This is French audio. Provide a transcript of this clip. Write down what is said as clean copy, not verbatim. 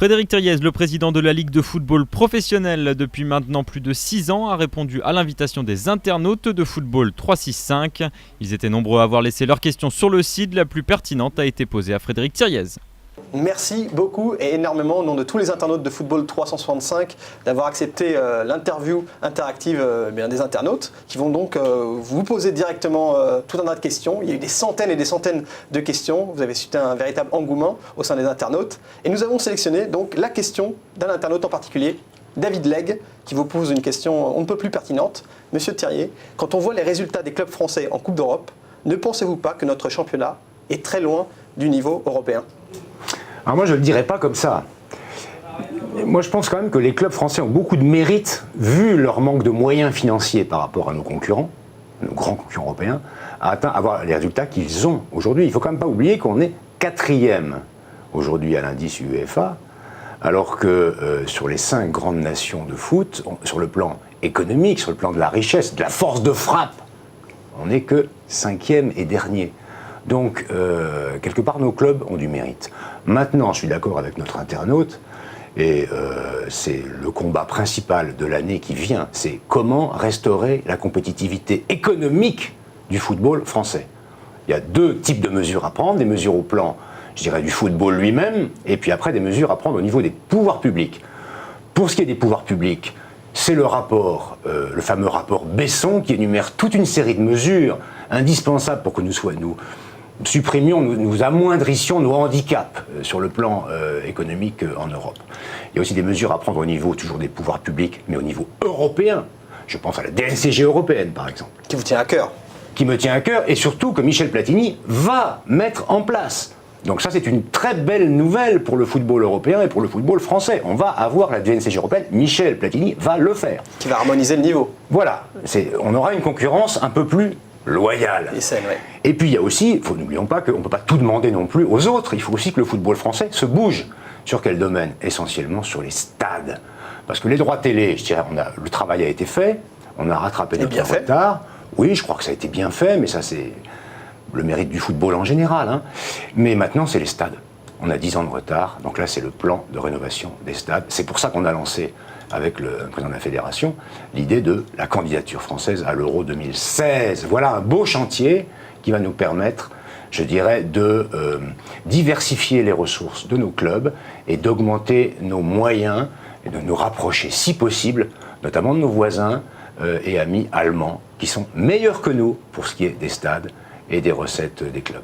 Frédéric Thiriez, le président de la Ligue de football professionnel depuis maintenant plus de 6 ans, a répondu à l'invitation des internautes de Football 365. Ils étaient nombreux à avoir laissé leurs questions sur le site. La plus pertinente a été posée à Frédéric Thiriez. Merci beaucoup et énormément au nom de tous les internautes de Football 365 d'avoir accepté l'interview interactive des internautes qui vont donc vous poser directement tout un tas de questions. Il y a eu des centaines et des centaines de questions. Vous avez suscité un véritable engouement au sein des internautes. Et nous avons sélectionné donc la question d'un internaute en particulier, David Legge, qui vous pose une question on ne peut plus pertinente. Monsieur Thiriez, quand on voit les résultats des clubs français en Coupe d'Europe, ne pensez-vous pas que notre championnat est très loin du niveau européen ? Alors moi, je ne le dirais pas comme ça. Moi, je pense quand même que les clubs français ont beaucoup de mérite, vu leur manque de moyens financiers par rapport à nos concurrents, nos grands concurrents européens, à avoir les résultats qu'ils ont aujourd'hui. Il ne faut quand même pas oublier qu'on est 4e aujourd'hui à l'indice UEFA, alors que sur les 5 grandes nations de foot, sur le plan économique, sur le plan de la richesse, de la force de frappe, on n'est que 5e et dernier. Donc, quelque part, nos clubs ont du mérite. Maintenant, je suis d'accord avec notre internaute, et c'est le combat principal de l'année qui vient, c'est comment restaurer la compétitivité économique du football français. Il y a 2 types de mesures à prendre, des mesures au plan, je dirais, du football lui-même, et puis après des mesures à prendre au niveau des pouvoirs publics. Pour ce qui est des pouvoirs publics, c'est le rapport, le fameux rapport Besson, qui énumère toute une série de mesures indispensables pour que nous supprimions, nous amoindrissions nos handicaps sur le plan économique en Europe. Il y a aussi des mesures à prendre au niveau toujours des pouvoirs publics, mais au niveau européen. Je pense à la DNCG européenne, par exemple. Qui vous tient à cœur. Qui me tient à cœur, et surtout que Michel Platini va mettre en place. Donc ça, c'est une très belle nouvelle pour le football européen et pour le football français. On va avoir la DNCG européenne, Michel Platini va le faire. Qui va harmoniser le niveau. Voilà, on aura une concurrence un peu plus loyale. Et saine, ouais. Et puis il y a aussi, n'oublions pas qu'on ne peut pas tout demander non plus aux autres, il faut aussi que le football français se bouge. Sur quel domaine? Essentiellement sur les stades. Parce que les droits télé, je dirais, le travail a été fait, on a rattrapé notre retard. Oui, je crois que ça a été bien fait, mais ça c'est le mérite du football en général. Hein. Mais maintenant c'est les stades. On a 10 ans de retard, donc là c'est le plan de rénovation des stades. C'est pour ça qu'on a lancé, avec le président de la Fédération, l'idée de la candidature française à l'Euro 2016. Voilà un beau chantier qui va nous permettre, je dirais, de diversifier les ressources de nos clubs et d'augmenter nos moyens et de nous rapprocher, si possible, notamment de nos voisins et amis allemands, qui sont meilleurs que nous pour ce qui est des stades et des recettes des clubs.